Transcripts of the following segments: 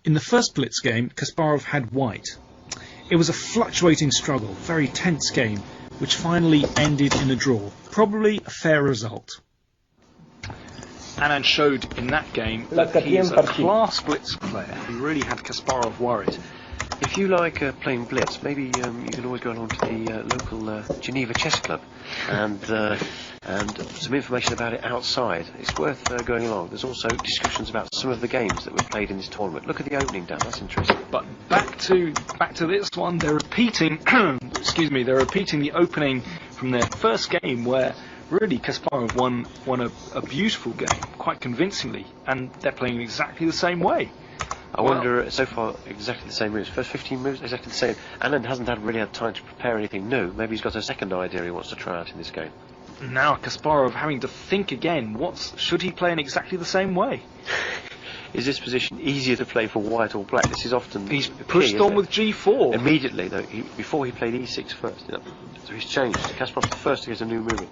In the first blitz game, Kasparov had white. It was a fluctuating struggle, very tense game, which finally ended in a draw. Probably a fair result. Anand showed in that game that he's a class blitz player who really had Kasparov worried. If you like playing blitz, maybe you can always go along to the local Geneva Chess Club and some information about it outside. It's worth going along. There's also discussions about some of the games that were played in this tournament. Look at the opening, Dan. That's interesting. But back to this one. They're repeating. Excuse me. They're repeating the opening from their first game, where really Kasparov won a beautiful game, quite convincingly, and they're playing exactly the same way. I wonder, so far, exactly the same moves. First 15 moves, exactly the same. Anand hasn't really had time to prepare anything new. Maybe he's got a second idea he wants to try out in this game. Now Kasparov having to think again. Should he play in exactly the same way? Is this position easier to play for white or black? This is often... He's pushed on with G4. Immediately, though, before he played E6 first. So he's changed. Kasparov's the first to get a new movement.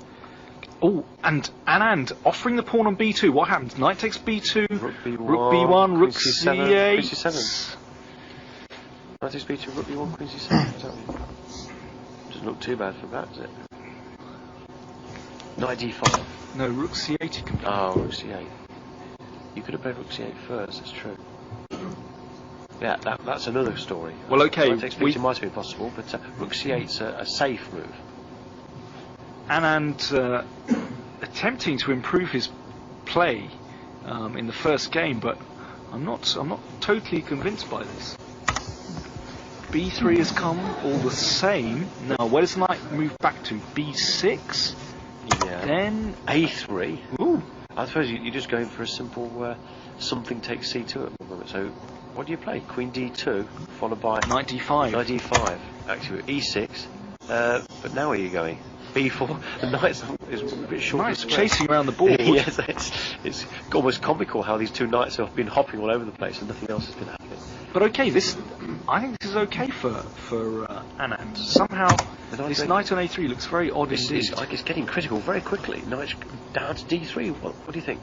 Oh, and Anand offering the pawn on B2. What happens? Knight takes B2, Rook B1, Rook C7, Queen C8. C7. Knight takes B2, Rook B1, Queen C7. Doesn't look too bad for that, does it? Knight D5. No, Rook C8 you can play. Oh, Rook C8. You could have played Rook C8 first, that's true. Yeah, that's another story. Well, okay. Knight takes B2 might have been possible, but Rook C8's a safe move. Anand attempting to improve his play in the first game, but I'm not totally convinced by this. B3 has come all the same. Now, where does Knight move back to? B6? Yeah. Then A3. Ooh. I suppose you're just going for a simple something takes C2 at the moment. So, what do you play? Queen D2, followed by Knight D5. Knight D5. Actually, E6. But now where are you going? B4. The knight is a bit short. Knight's chasing around the board. Yes, it's almost comical how these two knights have been hopping all over the place and nothing else has been happening. But okay, I think this is okay for Anand. Somehow this knight on A3 looks very odd indeed. It's getting critical very quickly. Knight down to D3. What do you think?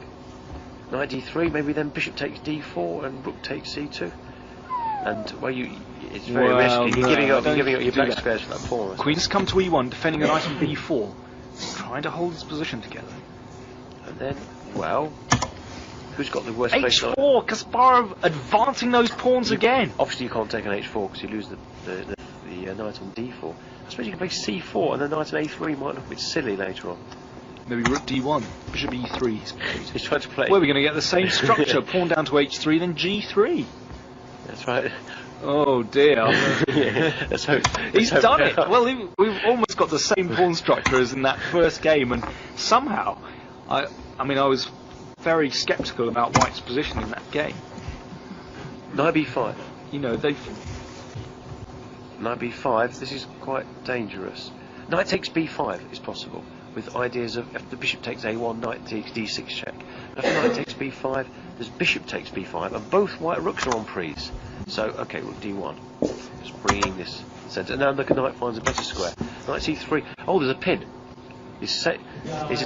Knight D3. Maybe then bishop takes D4 and rook takes C2. And it's very risky. You're giving up your black squares for that pawn. Queen's come to E1, defending the knight on B4, trying to hold his position together. And then, well, who's got the worst place? H4, Kasparov advancing those pawns again. Obviously, you can't take an H4 because you lose the knight on D4. I suppose you can play C4 and the knight on A3 might look a bit silly later on. Maybe rook D1, bishop E3. He's trying to play. Well, we're going to get the same structure: pawn down to H3, then G3. That's right. Oh dear. Yeah, let's hope. He's done it. Well, we've almost got the same pawn structure as in that first game, and somehow, I was very sceptical about White's position in that game. Knight B5. You know, Knight B5. This is quite dangerous. Knight takes B5 is possible, with ideas of if the bishop takes A1, knight takes D6 check. If the knight takes B5, there's bishop takes B5, and both white rooks are on prise. So, okay, rook D1. Just bringing this centre. Now look, a knight finds a better square. Knight C3. Oh, there's a pin. It's a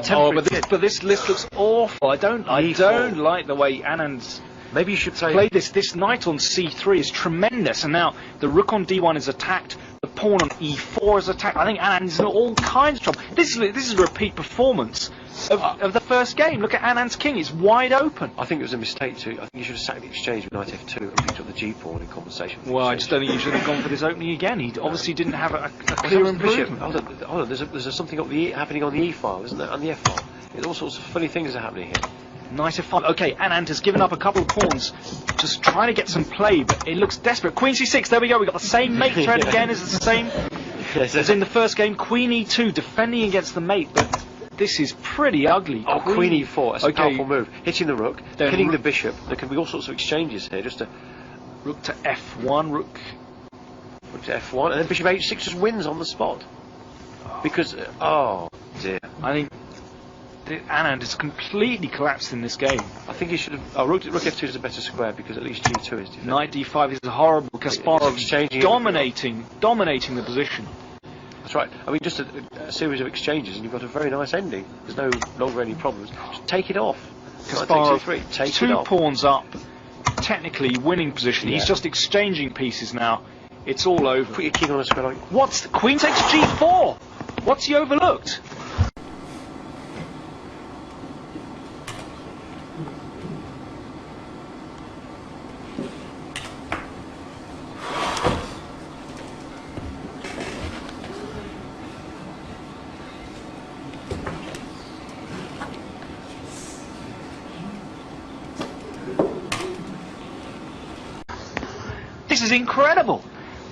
temporary pin. But this list looks awful. I don't like the way Anand's. Maybe you should play this. This knight on C3 is tremendous, and now the rook on D1 is attacked. The pawn on E4 is attacked. I think Anand's in all kinds of trouble. This is a repeat performance of the first game. Look at Anand's king; it's wide open. I think it was a mistake too. I think you should have sacked the exchange with knight F2 and picked up the G pawn in compensation. Well, I just don't think you should have gone for this opening again. He obviously didn't have a clear improvement. Hold on. There's something happening on the E file, isn't there? On the F file. All sorts of funny things are happening here. Knight F5. Okay, Anand has given up a couple of pawns, just trying to get some play, but it looks desperate. Queen C6. There we go. We got the same mate thread again. It's the same as in the first game. Queen E2, defending against the mate, but this is pretty ugly. Oh, Queen E4. That's a powerful move. Hitting the rook, pinning the bishop. There can be all sorts of exchanges here. Just a rook to F1, rook to F1, and then bishop H6 just wins on the spot. Because oh dear, I think Anand has completely collapsed in this game. I think he should have. Oh, rook F2 is a better square because at least G2 is defended. Knight D5 is horrible. Kasparov dominating the position. That's right. I mean, just a series of exchanges and you've got a very nice ending. There's no longer any problems. Just take it off. Kasparov, take it two off. pawns up, technically winning position. He's Yeah. just exchanging pieces now. It's all over. Put your king on a square like. What's the queen takes g4? What's he overlooked? This is incredible.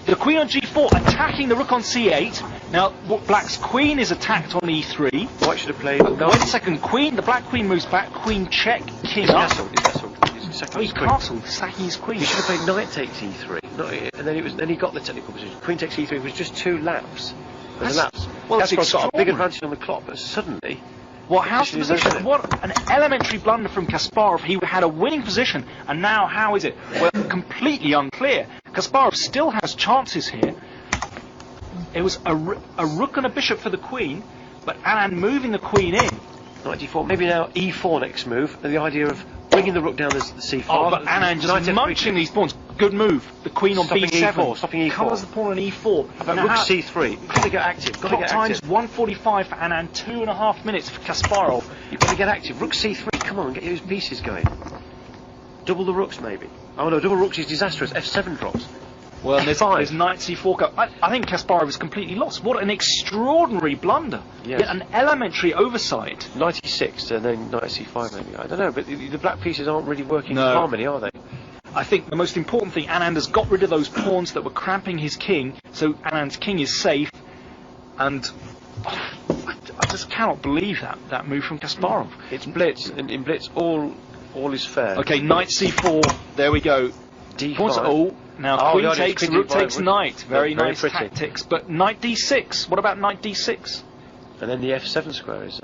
The queen on g4 attacking the rook on c8. Now, black's queen is attacked on e3. White should have played. Wait a second, queen. The black queen moves back. Queen check. King He's up. castled. He's castled. He's sacking Oh, he's his queen. castled, sacking his queen. He should have played knight takes e3, and then he got the technical position. Queen takes e3 was just 2 laps. There's a lapse. Well, it's Kasparov's got a big extraordinary. advantage on the clock, but suddenly. What, how's the Position is position? over. What an elementary blunder from Kasparov. He had a winning position, and now how is it? Well, completely unclear. Kasparov still has chances here. It was a rook and a bishop for the queen, but Anand moving the queen in. Knight d4, maybe now e4 next move, and the idea of bringing the rook down the c5. Oh, but Anand just Knight F3 munching these pawns. Good move. The queen on Stopping b7. E4, stopping E4. Covers the pawn on e4. About Now rook how- c3. Got to get active. Got to Clock get time's active. 1:45 for Anand, 2.5 minutes for Kasparov. You've got to get active. Rook c3. Come on, get those pieces going. Double the rooks, maybe. Oh no, double rooks is disastrous. f7 drops. Well, there's F5. knight c4 go. I think Kasparov is completely lost. What an extraordinary blunder. Yes. Yet an elementary oversight. Knight e6 and then knight c5 maybe. I don't know, but the black pieces aren't really working No. in harmony, are they? I think the most important thing, Anand has got rid of those pawns that were cramping his king, so Anand's king is safe, and I just cannot believe that move from Kasparov. It's blitz, and in blitz all is fair. Okay, knight c4, there we go. d5. Pawns, oh, now Oh, queen God, it's takes, queen rook d5, takes rook- knight. Very very nice pretty. tactics, but knight d6, what about knight d6? And then the f7 square is.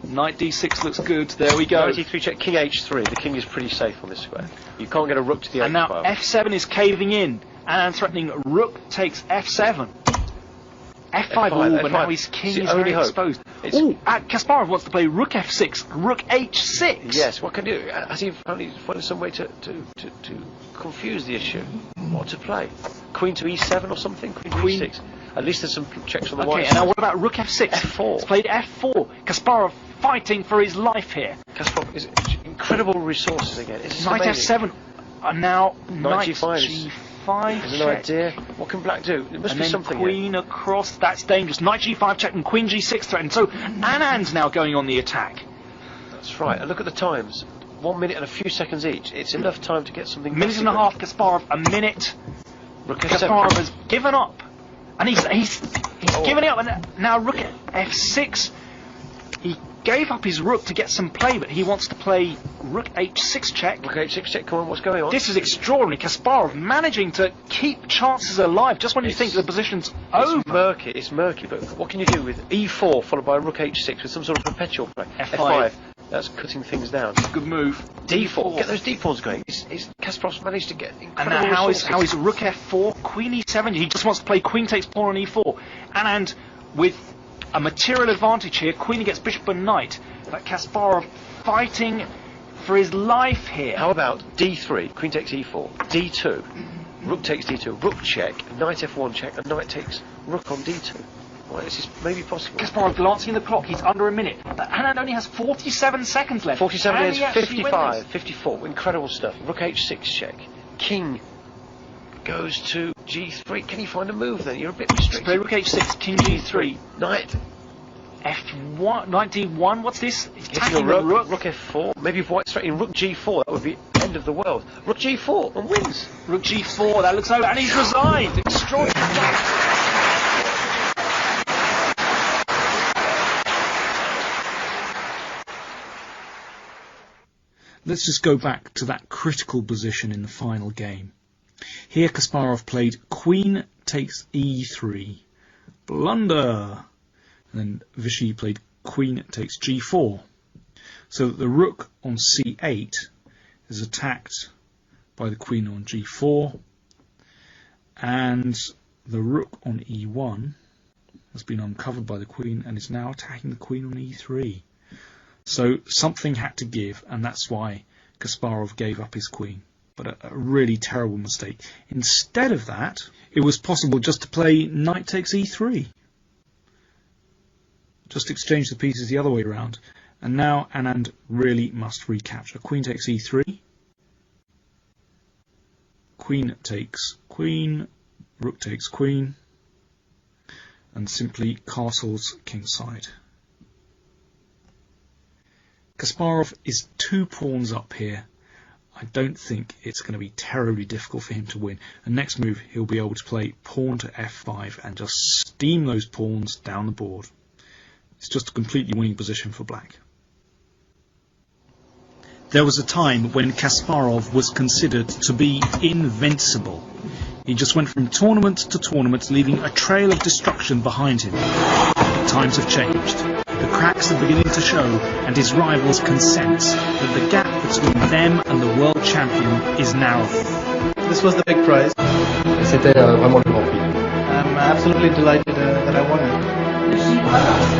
Knight d6 looks good, there we go. Knight e3 check, king h3. The king is pretty safe on this square. You can't get a rook to the And now h5. f7 is caving in, and threatening rook takes f7. F5, ooh, but F5. now his king It's is the only very hope. exposed. It's- Ooh, Kasparov wants to play rook f6, rook h6. Yes, what can he do? Has he found some way to confuse the issue? What to play? Queen to e7 or something? Queen to Queen- e6? At least there's some checks on the Okay, white and now side. what about rook f6? F4. He's played f4. Kasparov fighting for his life here. Kasparov is incredible resources again. It's Knight amazing. f7. And now Knight knight g5 is- g5 There's no check. idea. What can black do? There must And be then something here. queen across. That's dangerous. Knight g5 check and queen g6 threatened. So Anand's now going on the attack. That's right. And look at the times. 1 minute and a few seconds each. It's enough time to get something. Minute and a half, Kasparov. A minute. Rook Kasparov f7. has given up, and he's Oh. given it up. And now rook at f6. He gave up his rook to get some play, but he wants to play rook h6 check. Rook h6 check. Come on, what's going on? This is extraordinary. Kasparov managing to keep chances alive just when you think the position's over. It's murky, but what can you do with e4 followed by rook h6 with some sort of perpetual play? F5. That's cutting things down. Good move. d4. Get those d4s going. Kasparov's managed to get And incredible now how resources. is rook f4, queen e7? He just wants to play queen takes pawn on e4. And with a material advantage here, queen against bishop and knight. But Kasparov fighting for his life here. How about d3, queen takes e4, d2, rook takes d2, rook check, knight f1 check, and knight takes rook on d2. Well, this is maybe possible. Kasparov glancing at the clock, he's under a minute. But Anand only has 47 seconds left. 47 Can is he actually win 55, this? 54, incredible stuff. Rook h6 check, king goes to g3. Can you find a move then? You're a bit Play restricted. rook h6, king g3, Knight, f1, knight d1. What's this? He's hitting a attacking the rook, rook. rook f4. Maybe if white's threatening rook g4, that would be end of the world. Rook g4 and wins. Rook g4, that looks over, and he's resigned. Extraordinary. Let's just go back to that critical position in the final game. Here Kasparov played queen takes e3, blunder, and then Vishy played queen takes g4, so that the rook on c8 is attacked by the queen on g4, and the rook on e1 has been uncovered by the queen and is now attacking the queen on e3. So something had to give, and that's why Kasparov gave up his queen. but a really terrible mistake. Instead of that, it was possible just to play knight takes e3. Just exchange the pieces the other way around. And now Anand really must recapture. Queen takes e3. Queen takes queen. Rook takes queen. And simply castles kingside. Kasparov is 2 pawns up here. I don't think it's going to be terribly difficult for him to win. And next move, he'll be able to play pawn to f5 and just steam those pawns down the board. It's just a completely winning position for black. There was a time when Kasparov was considered to be invincible. He just went from tournament to tournament, leaving a trail of destruction behind him. Times have changed. The cracks are beginning to show, and his rivals can sense that the gap between them and the world champion is narrowing. This was the big prize. C'était vraiment le grand prix. I'm absolutely delighted that I won it.